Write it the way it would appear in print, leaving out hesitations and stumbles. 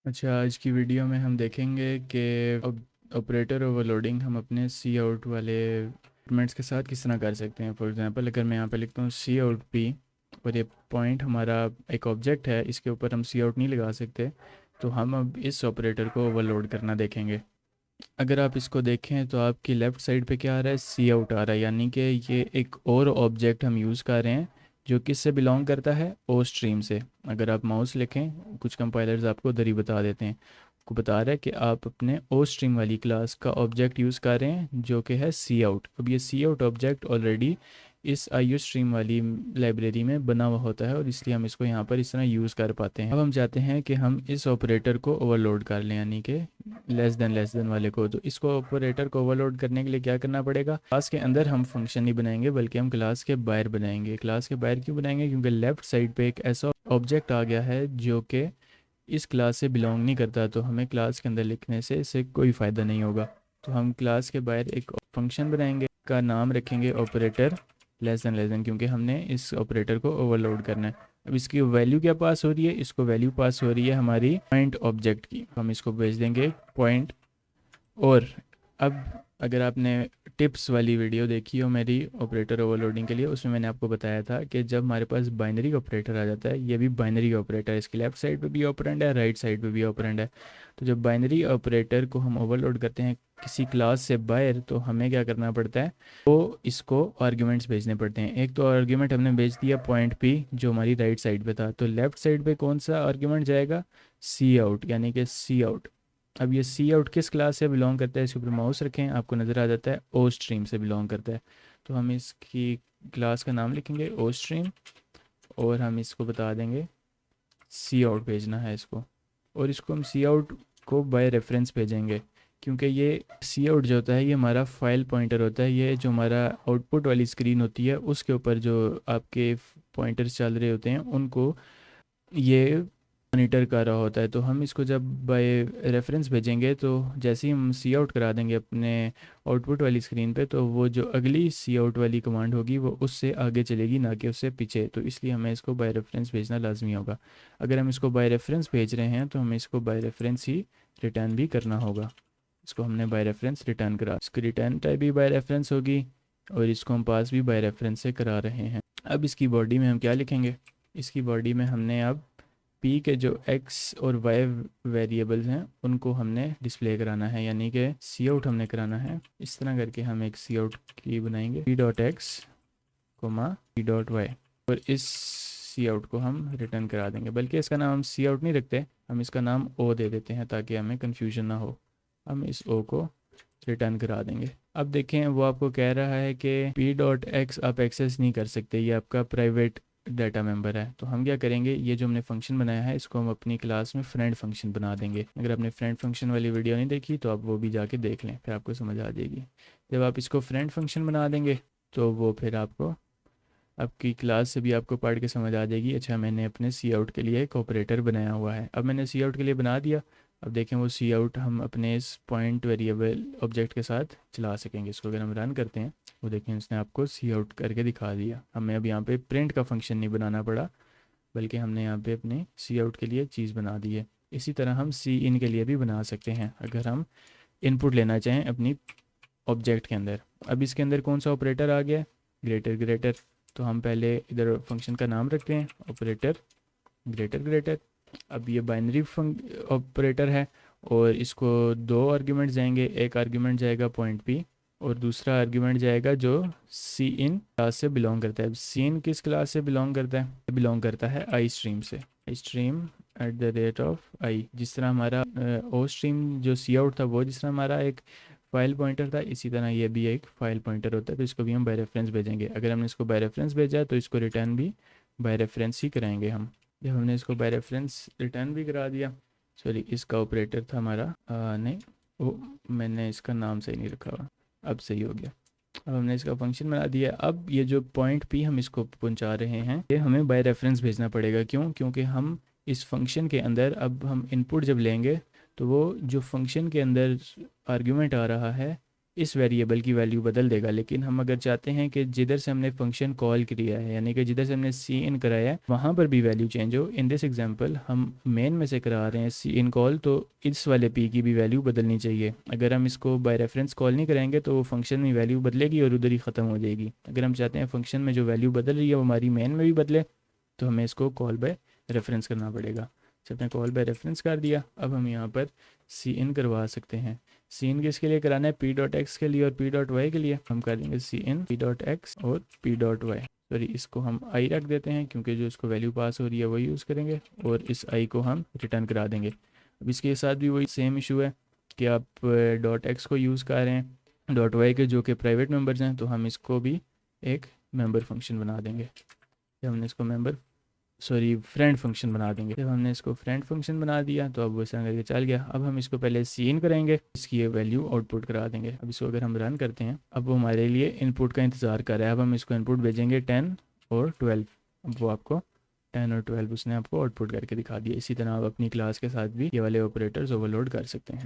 अच्छा, आज की वीडियो में हम देखेंगे कि ऑपरेटर ओवरलोडिंग हम अपने सी आउट वाले फॉर्मेट्स के साथ किस तरह कर सकते हैं। फॉर एग्जांपल, अगर मैं यहाँ पे लिखता हूँ सी आउट पी और ये पॉइंट हमारा एक ऑब्जेक्ट है, इसके ऊपर हम सी आउट नहीं लगा सकते, तो हम अब इस ऑपरेटर को ओवरलोड करना देखेंगे। अगर आप इसको देखें तो आपकी लेफ़्ट साइड पे क्या आ रहा है, सी आउट आ रहा है, यानी कि ये एक और ऑब्जेक्ट हम यूज़ कर रहे हैं जो किस से बिलोंग करता है, ओ स्ट्रीम से। अगर आप माउस लिखें, कुछ कंपाइलर्स आपको उधर ही बता देते हैं, आपको बता रहा है कि आप अपने ओ स्ट्रीम वाली क्लास का ऑब्जेक्ट यूज़ कर रहे हैं जो कि है सी आउट। अब ये सी आउट ऑब्जेक्ट ऑलरेडी इस आई स्ट्रीम वाली लाइब्रेरी में बना हुआ होता है और इसलिए हम इसको यहाँ पर इस तरह यूज़ कर पाते हैं। अब हम चाहते हैं कि हम इस ऑपरेटर को ओवरलोड कर लें, यानी कि लेस देन वाले को। तो इसको ऑपरेटर को ओवरलोड करने के लिए क्या करना पड़ेगा, क्लास के अंदर हम फंक्शन नहीं बनाएंगे बल्कि हम क्लास के बाहर बनाएंगे। क्लास के बाहर क्यों बनाएंगे, क्योंकि लेफ़्ट साइड पे एक ऐसा ऑब्जेक्ट आ गया है जो कि इस क्लास से बिलोंग नहीं करता, तो हमें क्लास के अंदर लिखने से इससे कोई फ़ायदा नहीं होगा। तो हम क्लास के बाहर एक फंक्शन बनाएंगे, का नाम रखेंगे ऑपरेटर लेस देन, क्योंकि हमने इस ऑपरेटर को ओवरलोड करना है। अब इसकी वैल्यू क्या पास हो रही है, इसको वैल्यू पास हो रही है हमारी पॉइंट ऑब्जेक्ट की, हम इसको भेज देंगे पॉइंट। और अब अगर आपने टिप्स वाली वीडियो देखी हो मेरी ऑपरेटर ओवरलोडिंग के लिए, उसमें मैंने आपको बताया था कि जब हमारे पास बाइनरी ऑपरेटर आ जाता है, ये भी बाइनरी ऑपरेटर है, इसकी लेफ़्ट साइड पे भी ऑपरेंड है, राइट साइड पे भी ऑपरेंड है। तो जब बाइनरी ऑपरेटर को हम ओवरलोड करते हैं किसी क्लास से बाहर, तो हमें क्या करना पड़ता है, तो इसको आर्ग्यूमेंट्स भेजने पड़ते हैं। एक तो आर्ग्यूमेंट हमने भेज दिया पॉइंट पी जो हमारी राइट साइड पे था, तो लेफ़्ट साइड पे कौन सा आर्ग्यूमेंट जाएगा, सी आउट, यानी कि सी आउट। अब ये सी आउट किस क्लास से बिलोंग करता है, इसके ऊपर माउस रखें, आपको नज़र आ जाता है ओ स्ट्रीम से बिलोंग करता है। तो हम इसकी क्लास का नाम लिखेंगे ओ स्ट्रीम और हम इसको बता देंगे सी आउट भेजना है इसको। और इसको हम सी आउट को बाय रेफरेंस भेजेंगे, क्योंकि ये सी आउट जो होता है ये हमारा फाइल पॉइंटर होता है। ये जो हमारा आउटपुट वाली स्क्रीन होती है उसके ऊपर जो आपके पॉइंटर्स चल रहे होते हैं उनको ये मॉनिटर कर रहा होता है। तो हम इसको जब बाय रेफरेंस भेजेंगे, तो जैसे ही हम सी आउट करा देंगे अपने आउटपुट वाली स्क्रीन पे, तो वो जो अगली सी आउट वाली कमांड होगी वो उससे आगे चलेगी, ना कि उससे पीछे। तो इसलिए हमें इसको बाय रेफरेंस भेजना लाजमी होगा। अगर हम इसको बाय रेफरेंस भेज रहे हैं तो हमें इसको बाय रेफरेंस ही रिटर्न भी करना होगा। इसको हमने बाय रेफरेंस रिटर्न करा, इसकी रिटर्न टाइप भी बाय रेफरेंस होगी और इसको हम पास भी बाय रेफरेंस से करा रहे हैं। अब इसकी बॉडी में हम क्या लिखेंगे, इसकी बॉडी में हमने अब पी के जो एक्स और वाई वेरिएबल्स हैं उनको हमने डिस्प्ले कराना है, यानी कि सी आउट हमने कराना है। इस तरह करके हम एक सी आउट की बनाएंगे, P dot X comma P dot Y, और इस सी आउट को हम रिटर्न करा देंगे। बल्कि इसका नाम हम सी आउट नहीं रखते, हम इसका नाम ओ दे देते हैं ताकि हमें कन्फ्यूजन ना हो। हम इस ओ को रिटर्न करा देंगे। अब देखें, वो आपको कह रहा है कि पी डॉट एक्स आप एक्सेस नहीं कर सकते, ये आपका प्राइवेट डाटा मेंबर है। तो हम क्या करेंगे, ये जो हमने फंक्शन बनाया है इसको हम अपनी क्लास में फ्रेंड फंक्शन बना देंगे। अगर आपने फ्रेंड फंक्शन वाली वीडियो नहीं देखी तो आप वो भी जाके देख लें, फिर आपको समझ आ जाएगी। जब आप इसको फ्रेंड फंक्शन बना देंगे तो वो फिर आपको आपकी क्लास से भी आपको पढ़ के समझ आ जाएगी, अच्छा मैंने अपने सी आउट के लिए एक ऑपरेटर बनाया हुआ है। अब मैंने सी आउट के लिए बना दिया। अब देखें, वो सी आउट हम अपने इस पॉइंट वेरिएबल ऑब्जेक्ट के साथ चला सकेंगे। इसको अगर हम रन करते हैं, वो देखें उसने आपको सी आउट करके दिखा दिया। हमें अब यहाँ पे प्रिंट का फंक्शन नहीं बनाना पड़ा, बल्कि हमने यहाँ पे अपने सी आउट के लिए चीज़ बना दी है। इसी तरह हम सी इन के लिए भी बना सकते हैं अगर हम इनपुट लेना चाहें अपनी ऑब्जेक्ट के अंदर। अब इसके अंदर कौन सा ऑपरेटर आ गया, ग्रेटर ग्रेटर। तो हम पहले इधर फंक्शन का नाम रखते हैं ऑपरेटर ग्रेटर ग्रेटर। अब ये बाइनरी ऑपरेटर है और इसको दो आर्ग्यूमेंट जाएंगे, एक आर्ग्यूमेंट जाएगा पॉइंट पी और दूसरा आर्ग्यूमेंट जाएगा जो सी इन क्लास से बिलोंग करता है। सी इन किस क्लास से बिलोंग करता है, बिलोंग करता है आई स्ट्रीम से। I stream at the rate of I, जिस तरह हमारा ओ स्ट्रीम जो सी आउट था वो जिस तरह हमारा एक फाइल पॉइंटर था, इसी तरह ये भी एक फाइल पॉइंटर होता है। तो इसको भी हम बाय रेफरेंस भेजेंगे। अगर हमने इसको बाय रेफरेंस भेजा है तो इसको रिटर्न भी बाय रेफरेंस ही कराएंगे हम। जब हमने इसको बाय रेफरेंस रिटर्न भी करा दिया, सॉरी इसका ऑपरेटर था हमारा नहीं, वो मैंने इसका नाम सही नहीं रखा हुआ, अब सही हो गया। अब हमने इसका फंक्शन बना दिया। अब ये जो पॉइंट पी हम इसको पहुंचा रहे हैं, ये हमें बाय रेफरेंस भेजना पड़ेगा। क्यों, क्योंकि हम इस फंक्शन के अंदर अब हम इनपुट जब लेंगे तो वो जो फंक्शन के अंदर आर्ग्यूमेंट आ रहा है इस वेरिएबल की वैल्यू बदल देगा। लेकिन हम अगर चाहते हैं कि जिधर से हमने फंक्शन कॉल किया है, यानी कि जिधर से हमने सी इन कराया है, वहाँ पर भी वैल्यू चेंज हो, इन दिस एग्जांपल हम मेन में से करा रहे हैं सी इन कॉल, तो इस वाले पी की भी वैल्यू बदलनी चाहिए। अगर हम इसको बाय रेफरेंस कॉल नहीं करेंगे तो फंक्शन में वैल्यू बदलेगी और उधर ही ख़त्म हो जाएगी। अगर हम चाहते हैं फंक्शन में जो वैल्यू बदल रही है वो हमारी मेन में भी बदले, तो हमें इसको कॉल बाय रेफरेंस करना पड़ेगा। जब हमने कॉल बाय रेफरेंस कर दिया, अब हम यहाँ पर सी इन करवा सकते हैं। सी इन किसके लिए कराना है? पी डॉट एक्स के लिए और पी डॉट वाई के लिए। हम कर देंगे सी इन पी डॉट एक्स और पी डॉट वाई। सॉरी, इसको हम आई रख देते हैं क्योंकि जो इसको वैल्यू पास हो रही है वही यूज़ करेंगे, और इस आई को हम रिटर्न करा देंगे। अब इसके साथ भी वही सेम इशू है कि आप डॉट एक्स को यूज़ कर रहे हैं, डॉट वाई के जो कि प्राइवेट मेम्बर्स हैं, तो हम इसको भी एक मेंबर फंक्शन बना देंगे। जब हमने इसको फ्रेंड फंक्शन बना देंगे। जब हमने इसको फ्रेंड फंक्शन बना दिया तो अब वो इस तरह करके चल गया। अब हम इसको पहले सी इन करेंगे, इसकी ये वैल्यू आउटपुट करा देंगे। अब इसको अगर हम रन करते हैं, अब वो हमारे लिए इनपुट का इंतज़ार कर रहा है। अब हम इसको इनपुट भेजेंगे 10 और 12। अब वो आपको 10 और 12 उसने आपको आउटपुट करके दिखा दिया। इसी तरह आप अपनी क्लास के साथ भी ये वाले ऑपरेटर्स ओवरलोड कर सकते हैं।